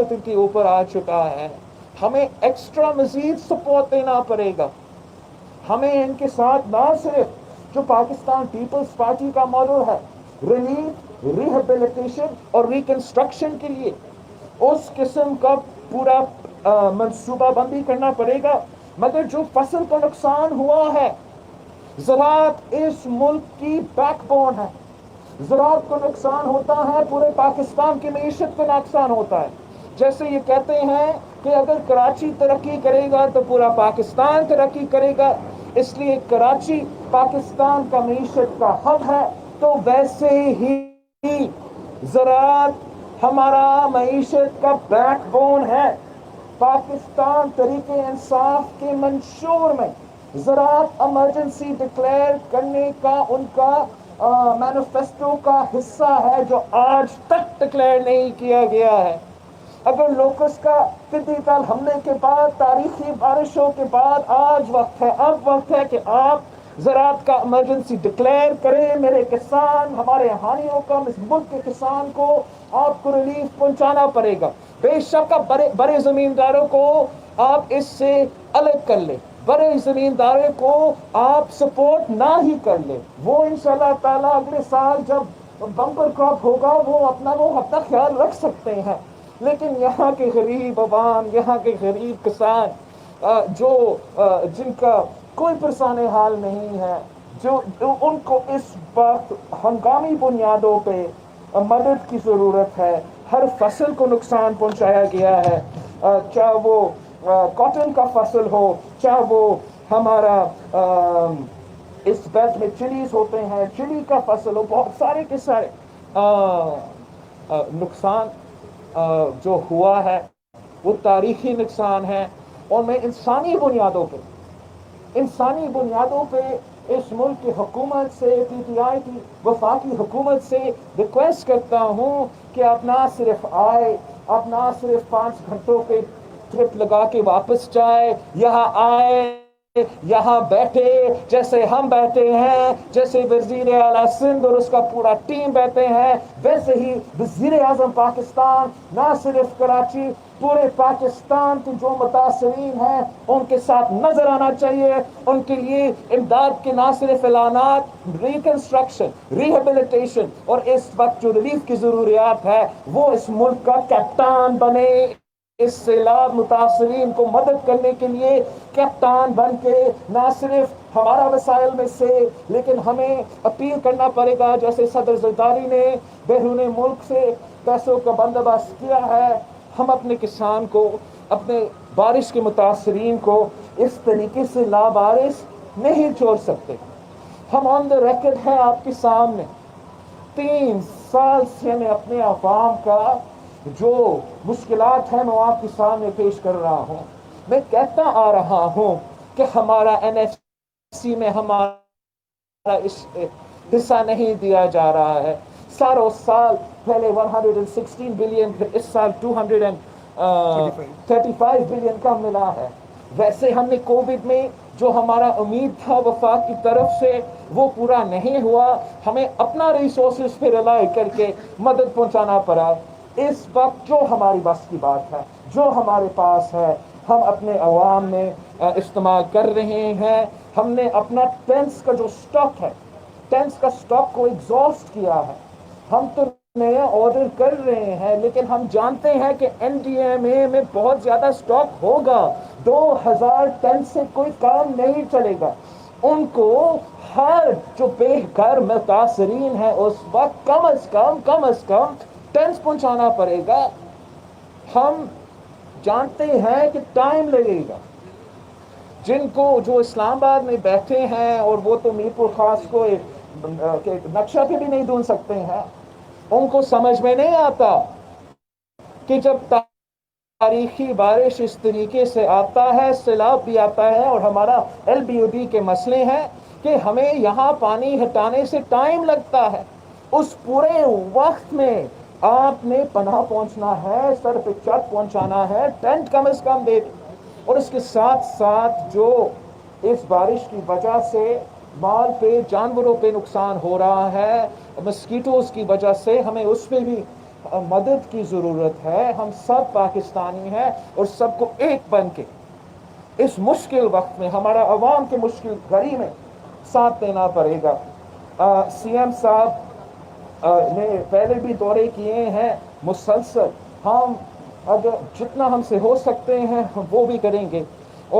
بہت ان کے اوپر آ چکا ہے. ہمیں ایکسٹرا مزید سپورٹ دینا پڑے گا. ہمیں ان کے ساتھ نہ صرف جو پاکستان پیپلز پارٹی کا ماڈل ہے ریلیف, ریہیبلیٹیشن اور ریکنسٹرکشن کے لیے اس قسم کا پورا منصوبہ بندی کرنا پڑے گا. مگر جو فصل کو نقصان ہوا ہے, زراعت اس ملک کی بیک بون ہے. زراعت کو نقصان ہوتا ہے, پورے پاکستان کی معیشت کو نقصان ہوتا ہے. جیسے یہ کہتے ہیں کہ اگر کراچی ترقی کرے گا تو پورا پاکستان ترقی کرے گا, اس لیے کراچی پاکستان کا معیشت کا ہب ہے, تو ویسے ہی زراعت ہمارا معیشت کا بیک بون ہے. پاکستان تحریک انصاف کے منشور میں زراعت ایمرجنسی ڈکلیئر کرنے کا ان کا مینیفیسٹو کا حصہ ہے, جو آج تک ڈکلیئر نہیں کیا گیا ہے. اگر لوکس کا فدی تال حملے کے بعد, تاریخی بارشوں کے بعد آج وقت ہے, اب وقت ہے کہ آپ زراعت کا ایمرجنسی ڈکلیئر کریں. میرے کسان, ہمارے ہانیوں کا, اس ملک کے کسان کو آپ کو ریلیف پہنچانا پڑے گا. بے شک بڑے زمینداروں کو آپ اس سے الگ کر لیں, بڑے زمینداروں کو آپ سپورٹ نہ ہی کر لیں. وہ انشاءاللہ تعالیٰ اگلے سال جب بمپر کراپ ہوگا وہ اپنا خیال رکھ سکتے ہیں. لیکن یہاں کے غریب عوام, یہاں کے غریب کسان جن کا کوئی پرسان حال نہیں ہے, جو ان کو اس وقت ہنگامی بنیادوں پہ مدد کی ضرورت ہے. ہر فصل کو نقصان پہنچایا گیا ہے, چاہے وہ کاٹن کا فصل ہو, چاہے وہ ہمارا اس بیلٹ میں چلیز ہوتے ہیں, چلی کا فصل ہو, بہت سارے کے سارے نقصان جو ہوا ہے وہ تاریخی نقصان ہے. اور میں انسانی بنیادوں پہ اس ملک کی حکومت سے, پی ٹی آئی کی وفاقی حکومت سے ریکویسٹ کرتا ہوں کہ آپ نہ صرف آئے, آپ نہ صرف 5 گھنٹوں کے ٹرپ لگا کے واپس جائے, یہاں آئے, یہاں بیٹھے جیسے ہم بیٹھے ہیں, جیسے وزیر اعلیٰ سندھ اور اس کا پورا ٹیم بیٹھے ہیں, ویسے ہی وزیر اعظم پاکستان نہ صرف کراچی, پورے پاکستان کے جو متاثرین ہیں ان کے ساتھ نظر آنا چاہیے. ان کے لیے امداد کے نہ صرف اعلانات, ریکنسٹرکشن, ریہیبلیٹیشن اور اس وقت جو ریلیف کی ضروریات ہے وہ اس ملک کا کپتان بنے. اس سیلاب متاثرین کو مدد کرنے کے لیے کپتان بن کے نہ صرف ہمارا وسائل میں سے, لیکن ہمیں اپیل کرنا پڑے گا جیسے صدر زرداری نے بیرون ملک سے پیسوں کا بندوبست کیا ہے. ہم اپنے کسان کو, اپنے بارش کے متاثرین کو اس طریقے سے لابارش نہیں چھوڑ سکتے. ہم آن دا ریکارڈ ہیں آپ کے سامنے, 3 سال سے میں اپنے عوام کا جو مشکلات ہیں میں آپ کے سامنے پیش کر رہا ہوں. میں کہتا آ رہا ہوں کہ ہمارا این ایف سی میں ہمارا حصہ نہیں دیا جا رہا ہے. سالوں سال پہلے 116 بلین, اس سال 235 بلین کا ملا ہے. ویسے ہم نے کووڈ میں جو ہمارا امید تھا وفاق کی طرف سے وہ پورا نہیں ہوا, ہمیں اپنا ریسورسز پہ ریلائی کر کے مدد پہنچانا پڑا. اس وقت جو ہماری بس کی بات ہے, جو ہمارے پاس ہے, ہم اپنے عوام میں استعمال کر رہے ہیں. ہم نے اپنا ٹینٹس کا جو سٹاک ہے, ٹینٹس کا سٹاک کو ایگزاسٹ کیا ہے. ہم تو نیا آرڈر کر رہے ہیں, لیکن ہم جانتے ہیں کہ این ڈی ایم اے میں بہت زیادہ سٹاک ہوگا. 2000 ٹن سے کوئی کام نہیں چلے گا. ان کو ہر جو بے گھر متاثرین ہیں اس وقت کم از کم ٹینس پہنچانا پڑے گا. ہم جانتے ہیں کہ ٹائم لگے گا. جن کو جو اسلام آباد میں بیٹھے ہیں, اور وہ تو میر پور خاص کو نقشہ پہ بھی نہیں ڈھونڈ سکتے ہیں, ان کو سمجھ میں نہیں آتا کہ جب تاریخی بارش اس طریقے سے آتا ہے, سیلاب بھی آتا ہے, اور ہمارا ایل بی او ڈی کے مسئلے ہیں کہ ہمیں یہاں پانی ہٹانے سے ٹائم لگتا ہے. اس پورے وقت میں آپ نے پناہ پہنچنا ہے, سر پہ چھت پہنچانا ہے, ٹینٹ کم از کم دے. اور اس کے ساتھ ساتھ جو اس بارش کی وجہ سے مال پہ, جانوروں پہ نقصان ہو رہا ہے, مسکیٹوز کی وجہ سے, ہمیں اس پہ بھی مدد کی ضرورت ہے. ہم سب پاکستانی ہیں اور سب کو ایک بن کے اس مشکل وقت میں ہمارا عوام کے مشکل گھڑی میں ساتھ دینا پڑے گا. سی ایم صاحب نے پہلے بھی دورے کیے ہیں مسلسل. ہم اگر جتنا ہم سے ہو سکتے ہیں ہم وہ بھی کریں گے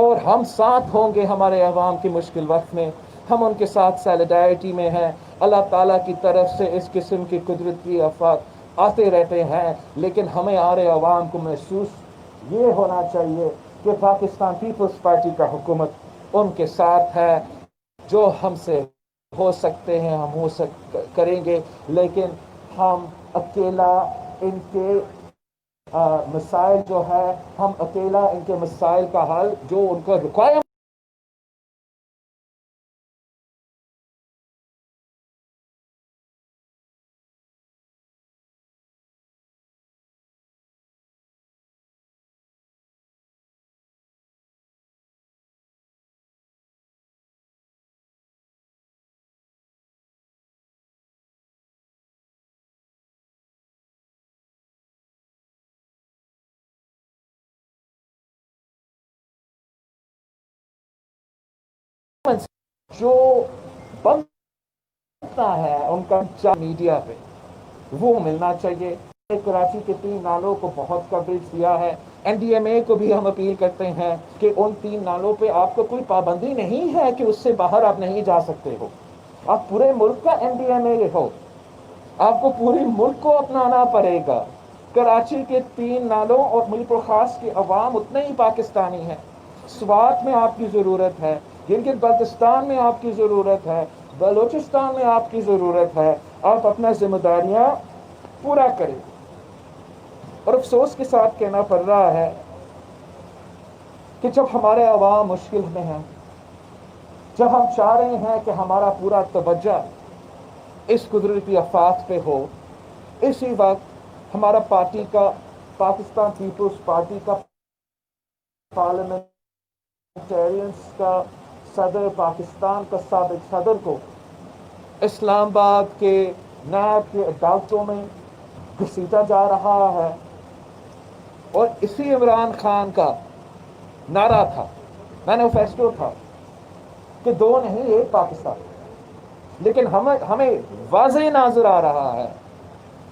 اور ہم ساتھ ہوں گے ہمارے عوام کے مشکل وقت میں. ہم ان کے ساتھ سیلیڈائرٹی میں ہیں. اللہ تعالیٰ کی طرف سے اس قسم کی قدرتی آفات آتے رہتے ہیں, لیکن ہمیں آرے عوام کو محسوس یہ ہونا چاہیے کہ پاکستان پیپلز پارٹی کا حکومت ان کے ساتھ ہے. جو ہم سے ہو سکتے ہیں ہم کریں گے, لیکن ہم اکیلا ان کے مسائل جو ہے ہم اکیلا ان کے مسائل کا حل جو ان کا ریکوائرمنٹ جو بنتا ہے ان کا میڈیا پہ وہ ملنا چاہیے. کراچی کے 3 نالوں کو بہت کوریج دیا ہے. این ڈی ایم اے کو بھی ہم اپیل کرتے ہیں کہ ان 3 نالوں پہ آپ کو کوئی پابندی نہیں ہے کہ اس سے باہر آپ نہیں جا سکتے ہو. آپ پورے ملک کا این ڈی ایم اے ہو, آپ کو پوری ملک کو اپنانا پڑے گا. کراچی کے 3 نالوں اور ملک خاص کے عوام اتنے ہی پاکستانی ہیں. سوات میں آپ کی ضرورت ہے, گلگت بلتستان میں آپ کی ضرورت ہے, بلوچستان میں آپ کی ضرورت ہے. آپ اپنا ذمہ داریاں پورا کریں. اور افسوس کے ساتھ کہنا پڑ رہا ہے کہ جب ہمارے عوام مشکل میں ہیں, جب ہم چاہ رہے ہیں کہ ہمارا پورا توجہ اس قدرتی آفات پہ ہو, اسی وقت ہمارا پارٹی کا پاکستان پیپلز پارٹی کا پارلیمنٹیرینز کا صدر پاکستان کا سابق صدر کو اسلام آباد کے نیب کے عدالتوں میں گھسیٹا جا رہا ہے. اور اسی عمران خان کا نعرہ تھا, مینیفیسٹو تھا کہ 2 نہیں 1 پاکستان. لیکن ہمیں واضح نظر آ رہا ہے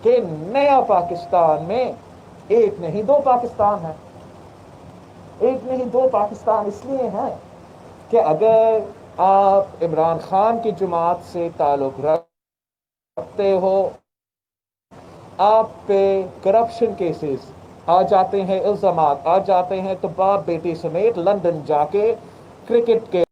کہ نیا پاکستان میں 1 نہیں 2 پاکستان ہے. 1 نہیں 2 پاکستان اس لیے ہیں کہ اگر آپ عمران خان کی جماعت سے تعلق رکھتے ہو, آپ پہ کرپشن کیسز آ جاتے ہیں, الزامات آ جاتے ہیں, تو باپ بیٹی سمیت لندن جا کے کرکٹ کے